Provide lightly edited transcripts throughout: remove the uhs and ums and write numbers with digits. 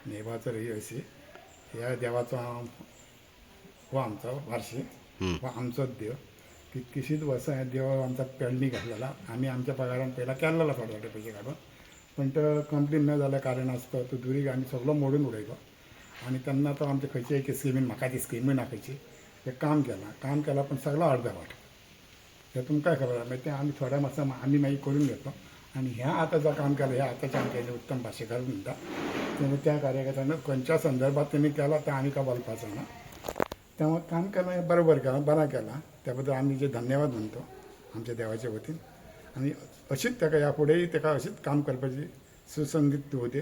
नेवाचो रहिवासी ह्या देवाचो हो आमचो वार्षिक हो आमचोच देव. कितकीशीच वर्सां ह्या देवा आमचा पेडणी घातलेला. आम्ही आमच्या पगारान पहिला केलेला थोडे थोडे पैसे काढून, पण तो कंप्लीट न जाल्या कारणास्तव तो दुरीक आमी सगळो मोडून उडयलो. आणि तेन्ना तो आमचे खंयचे एक स्किमीन म्हाका ती स्किमी ना खंयची ते काम केला पण सगळो अर्धवट. हे तुमकां खबर आहा. मागीर तें आमी थोड्या मातसो आमी मागीर करून घेतलो. आणि ह्या आतां जो काम केला ह्या आतांच्या आमचे उत्तम भाशेकार म्हणटा तेणे त्या कार्यकर्त्यानं खंयच्या संदर्भात त्यांनी केला ते आमी काय बोलपाचो ना. तेव्हा काम केलं हे बरोबर केलं, बरा केला. त्याबद्दल आम्ही जे धन्यवाद म्हणतो आमच्या देवाच्या वतीन. आणि अशीच ताका ह्या फुडेंय ताका अशीच काम करपाची सुसंगीत होते.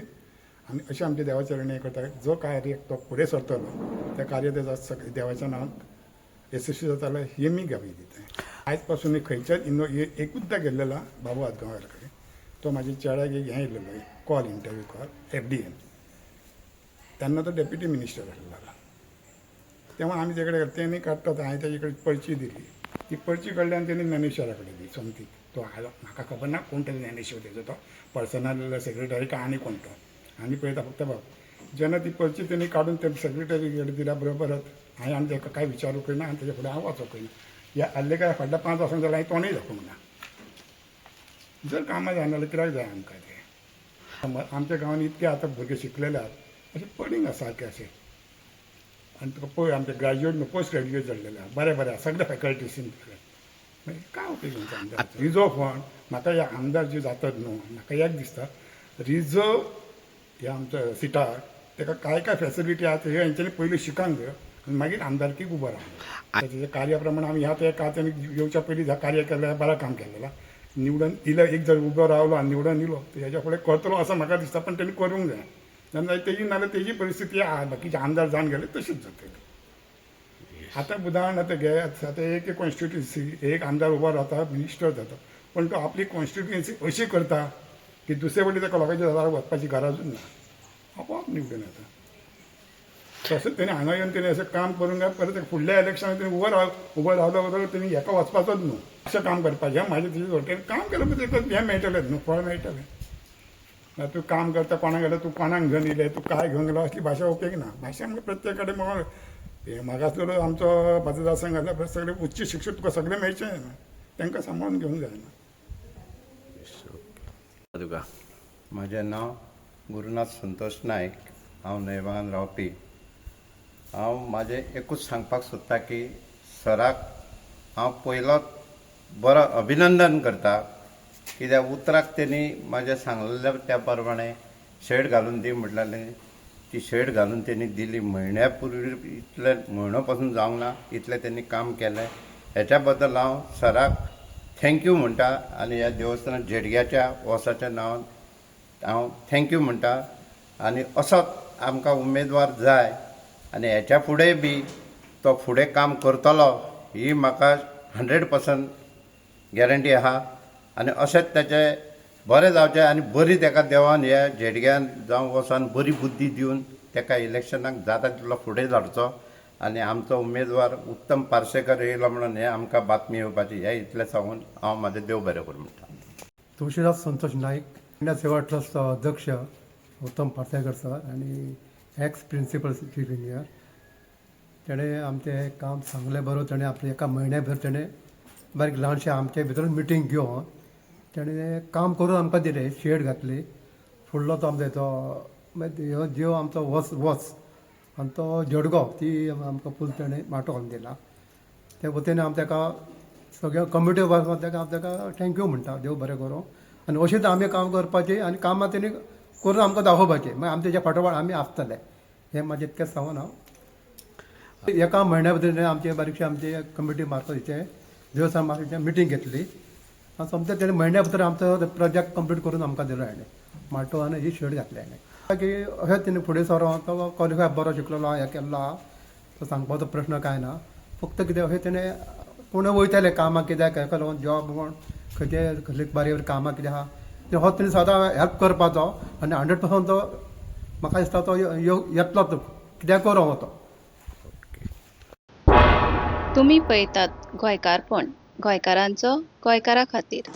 आणि अशें आमच्या देवाच्या चरणी हे करता जो कार्य तो फुडें सरतलो त्या कार्य तेजा देवाच्या नांवान यशस्वी जातालो ही मी ग्वाही दिता. आयज पासून खंयच्याच एकूचदा गेल्लेला बाबू आजगांवकार कडेन. तो म्हाज्या चेड्याक एक हें येयल्लेलो कॉल इंटरव्यू कॉल FDN. तेन्ना तो डेप्युटी मिनिस्टर आसलेलो. तेव्हा आम्ही तेकडे तेणी काडटा हांवें तेजे कडेन पर्ची दिली. ती पर्ची कडल्यान तेणी ज्ञानेश्वरा कडेन दिली सोमतीक. तो आयलो म्हाका खबर ना कोण तरी ज्ञानेश्वर तेजो तो पर्सनल सेक्रेटरी काय आनी कोण तो. आनी पळयता फक्त बाब जेन्ना ती पर्ची तेणी काडून ते सेक्रेटरी कडेन दिल्या बरोबरच हांवें आनी ताका कांय विचारूंक ना आनी तेजे फुडें हांव वचोंक ना. ह्या आल्लेकार फाटल्या 5 वर्सां जाल्यार हांवें तोंडूय दाखोवंक ना. जर कामां जायना जाल्यार कित्याक जाय आमकां तें. आमच्या गांवांत इतके आतां भुरगे शिकलेले आसात अशें पडींग आसा सारकें अशें. आनी तुका पळय आमचे ग्रॅज्युएट पोस्ट ग्रॅज्युएट जाल्लेले आहा बरें बरें सगळे फॅकल्टीसीन. मागीर काय उपयोग आमदार रिझर्व फंड म्हाका हे आमदार जे जातात न्हू म्हाका एक दिसता रिझर्व हे आमच्या सिटाक ताका काय फॅसिलिटी आहा हे हेंच्यांनी पयलीं शिकूंक जाय आनी मागीर आमदारकीक उबो रावंक. तेजे कार्या प्रमाणे आमी ह्या त्या तेणी येवच्या पयलीं कार्य केलें बरें काम केलें. निवडून इलो एक जर उबो रावलो आनी निवडून येयलो तर हेच्या फुडें करतलो असं म्हाका दिसता. पण तेणी करूंक जाय. तेन्ना तेजी नाल्यार तेजी परिस्थिती बाकीचे आमदार जावन गेले तशीच जातली. आतां उदाहरण आतां घे आतां एक कॉन्स्टिट्युएन्सी एक आमदार उबो रावता मिनिस्टर जाता पण तो आपली कॉन्स्टिट्युएन्सी अशी करता की दुसरे फावटी ताका लोकांच्या दारार वचपाची गरजूच ना. आपोआप निवडून येता. तसंच तेणी हांगा येवन तेणी अशें काम करूंक जाय. परत फुडल्या इलेक्शनाक तेणी उबो रावलो बरोबर तेणी हेका वचपाचोच न्हू. अशें काम करपाचें म्हाजें तेजे वटेन काम केलें म्हणजे हें मेळटलें न्हू फळ मेळटलें. तू काम करता कोणाक गेलो तू कोणाक घेवन येयले तू काय घेवन गेलो असली भाशा उपयोग ना. भाशा म्हणजे प्रत्येक कडेन म्हाका आमचो मतदारसंघ घातला सगळे उच्च शिक्षण तुका सगळें मेळचें ना. तांकां सांबाळून घेवंक जायना. तुका म्हजें नांव गुरुनाथ संतोष नायक. हांव नयवान रावपी. हांव म्हाजें एकूच सांगपाक सोदता की सराक हांव पयलोच बरो अभिनंदन करता. कित्याक उतराक तेणी म्हाजें सांगलेल्या त्या प्रमाणे शेड घालून दी म्हटलेलें ती शेड घालून तेणी दिली. म्हयन्या पूर्वी इतले म्हयनो पासून जावंक ना इतलें तेणी काम केलें. हेच्या बद्दल हांव सराक थँक्यू म्हणटा. आनी ह्या देवस्थान झेडग्याच्या वॉसाच्या नांवान हांव थँक्यू म्हणटा. आनी असोच आमकां उमेदवार जाय आनी हेच्या फुडेंय बी तो फुडें काम करतलो ही म्हाका 100% गॅरंटी आहा. आनी अशेंच तेचें बरें जावचें आनी बरी ताका देवान ह्या झेडग्यान जावं वसान बरी बुद्धी दिवन ताका इलेक्शनाक जाता तितलो फुडें धाडचो. आनी आमचो उमेदवार उत्तम पार्सेकर येयलो म्हणून हें आमकां बातमी येवपाची हें इतलें सांगून हांव म्हाजें देव बरें करूं म्हणटा. तुळशीदास संतोष नायक इंडिया सेवा ट्रस्ट अध्यक्ष उत्तम पार्सेकर सर आनी एक्स प्रिंसिपल चीफ इंजिनियर. तेणें आमचें काम सांगलें बरोबर. तेणें आपल्या एका म्हयन्या भितर तेणें बारीक ल्हानशें आमचे भितर मिटींग घेवन तेणें काम करून आमकां दिलें. शेड घातली. फुडलो तो आमचो तो देव आमचो वस आनी तो जडगांव ती आमकां फूल तेणें माटो घालून दिला. त्या वतीन हांव ताका सगळ्या कमिटी वर्गांत ताका हांव ताका थँक्यू म्हणटा. देव बरें करूं. आनी अशेंच आमी काम करपाचें आनी कामां तेणी करून आमकां दाखोवपाचें. मागीर आमी तेच्या फाटोफाट आमी आसतले. हें म्हाजें इतकेंच सांगून हांव एका म्हयन्या भितर आमचे बारीकशे आमचे कमिटी मार्फतीचे देवस्थान मार्फतीचे मिटींग घेतली. आनी समजा तेणें म्हयन्या भितर आमचो प्रोजेक्ट कंप्लीट करून आमकां दिलो. हाणें माटो आनी ही शेड घातली. हाणें की अशेंच तेणी फुडें सरोन तो क्वॉलिफाय बरो शिकलेलो हें केल्लो आहा. तो सांगपाचो प्रश्न कांय ना. फक्त कितें अशें तेणें कोण वयताले कामाक कित्याक हेका लागून जॉब म्हण खंयचे कसली बारीक बारीक कामां कितें आहा हो तेणी सदां हेल्प करपाचो. आनी 100% तो म्हाका दिसता तो येतलो तो कित्याक करूं तो. तुम्ही पळयतात गोंयकारपण गोंयकारांचो गोंयकारा खातीर.